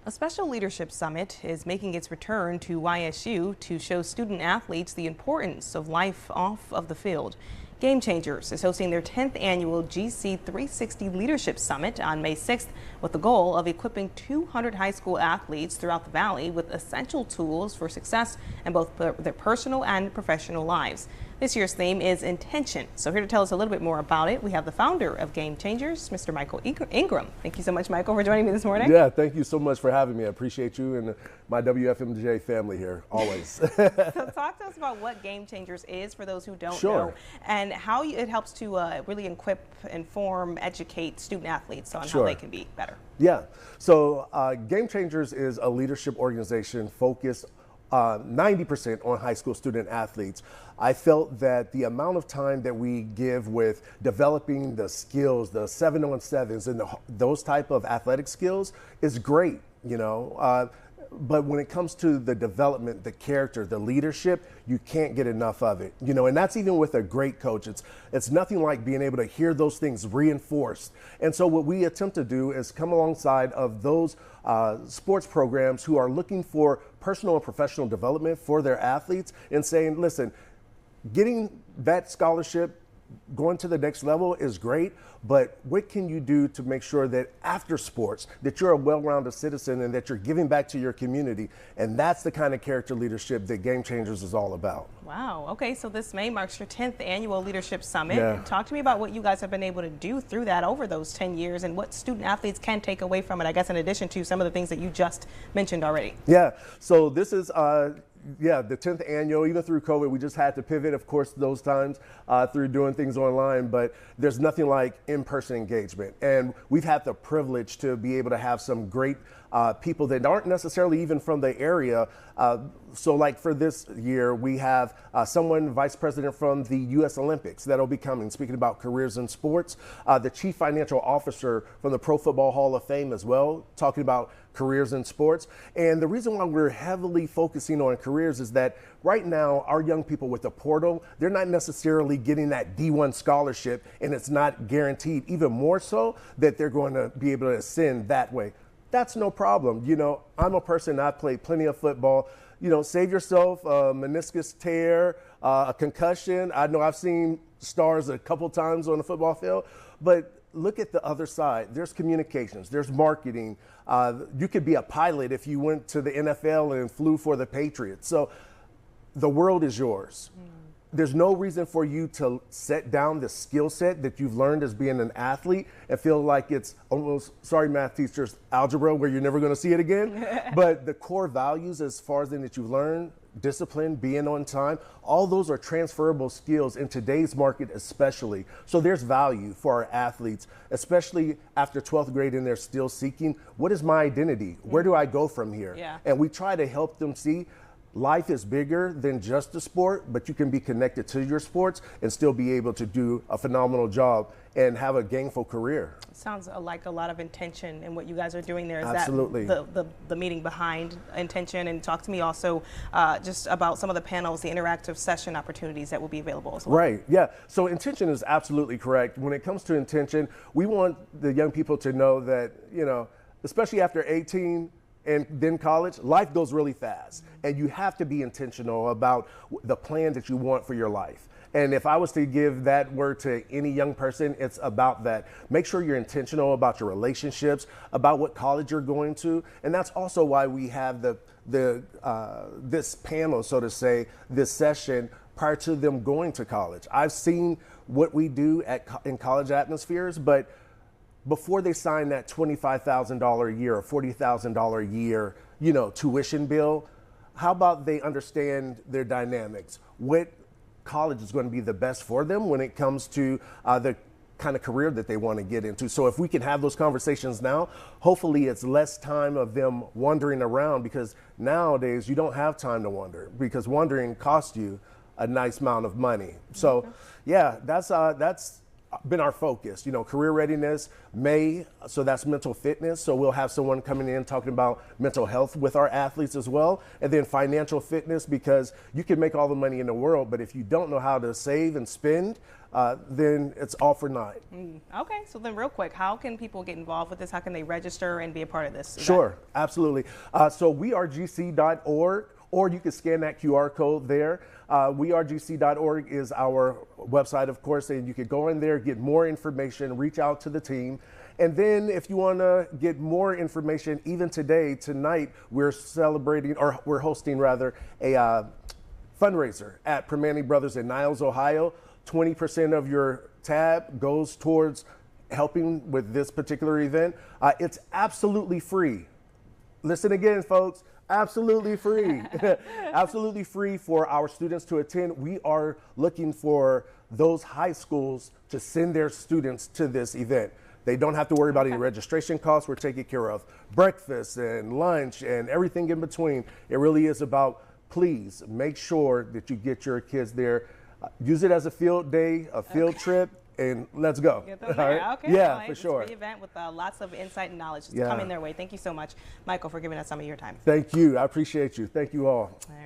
A special leadership summit is making its return to YSU to show student athletes the importance of life off of the field. Game Changers is hosting their 10th annual GC 360 Leadership Summit on May 6th with the goal of equipping 200 high school athletes throughout the valley with essential tools for success in both their personal and professional lives. This year's theme is intention. So here to tell us a little bit more about it, we have the founder of Game Changers, Mr. Michael Ingram. Thank you so much, Michael, for joining me this morning. Yeah, thank you so much for having me. I appreciate you and my WFMJ family here, always. So talk to us about what Game Changers is for those who don't know, and how it helps to really equip, inform, educate student athletes on how they can be better. Yeah, so Game Changers is a leadership organization focused 90% on high school student athletes. I felt that the amount of time that we give with developing the skills, the 7-on-7s and those type of athletic skills is great, you know. But when it comes to the development, the character, the leadership, you can't get enough of it, you know, and that's even with a great coach. It's nothing like being able to hear those things reinforced. And so what we attempt to do is come alongside of those sports programs who are looking for personal and professional development for their athletes and saying, listen, getting that scholarship, going to the next level is great, but what can you do to make sure that after sports that you're a well-rounded citizen and that you're giving back to your community? And that's the kind of character leadership that Game Changers is all about. Wow. Okay, so this May marks your 10th annual Leadership Summit. Yeah. Talk to me about what you guys have been able to do through that over those 10 years and what student athletes can take away from it, I guess, in addition to some of the things that you just mentioned already. Yeah, so this is the 10th annual. Even through COVID, we just had to pivot, of course, those times through doing things online, but there's nothing like in-person engagement. And we've had the privilege to be able to have some great people that aren't necessarily even from the area. So like for this year, we have someone, vice president from the U.S. Olympics that'll be coming, speaking about careers in sports, the chief financial officer from the Pro Football Hall of Fame as well, talking about careers in sports. And the reason why we're heavily focusing on careers is that right now, our young people with the portal, they're not necessarily getting that D1 scholarship, and it's not guaranteed, even more so that they're going to be able to ascend that way. That's no problem. You know, I'm a person, I played plenty of football. You know, save yourself a meniscus tear, a concussion. I know I've seen stars a couple times on the football field, but look at the other side. There's communications, there's marketing. You could be a pilot if you went to the NFL and flew for the Patriots. So the world is yours. There's no reason for you to set down the skill set that you've learned as being an athlete and feel like it's almost, sorry math teachers, algebra where you're never going to see it again. But the core values as far as that you've learned, discipline, being on time, all those are transferable skills in today's market especially. So there's value for our athletes, especially after 12th grade and they're still seeking, what is my identity? Where do I go from here? Yeah. And we try to help them see life is bigger than just a sport, but you can be connected to your sports and still be able to do a phenomenal job and have a gainful career. Sounds like a lot of intention in what you guys are doing there. Is Absolutely. that the meaning behind intention? And talk to me also just about some of the panels, the interactive session opportunities that will be available as well. Right, yeah. So intention is absolutely correct. When it comes to intention, we want the young people to know that, you know, especially after 18, and then college, life goes really fast. And you have to be intentional about the plan that you want for your life. And if I was to give that word to any young person, it's about that. Make sure you're intentional about your relationships, about what college you're going to. And that's also why we have this panel, so to say, this session prior to them going to college. I've seen what we do in college atmospheres, but before they sign that $25,000 a year or $40,000 a year, you know, tuition bill, how about they understand their dynamics? What college is going to be the best for them when it comes to the kind of career that they want to get into? So if we can have those conversations now, hopefully it's less time of them wandering around, because nowadays you don't have time to wander, because wandering costs you a nice amount of money. So yeah, that's been our focus. You know, career readiness, May, so that's mental fitness. So we'll have someone coming in talking about mental health with our athletes as well. And then financial fitness, because you can make all the money in the world, but if you don't know how to save and spend, then it's all for naught. Okay, so then real quick, how can people get involved with this? How can they register and be a part of this? Sure, absolutely. So wearegc.org, or you can scan that QR code there. Wearegc.org is our website, of course, and you could go in there, get more information, reach out to the team. And then if you want to get more information, even tonight, we're celebrating, or we're hosting rather, a fundraiser at Primanti Brothers in Niles, Ohio. 20% of your tab goes towards helping with this particular event. It's absolutely free. Listen again, folks. Absolutely free. Absolutely free for our students to attend. We are looking for those high schools to send their students to this event. They don't have to worry about any registration costs. We're taking care of breakfast and lunch and everything in between. It really is about, please make sure that you get your kids there. Use it as a field day, a field trip, and let's go. Get them there. Right? Okay. Yeah, Well, for it's sure. a free event with lots of insight and knowledge Yeah. coming their way. Thank you so much, Michael, for giving us some of your time. Thank you. I appreciate you. Thank you all. All right.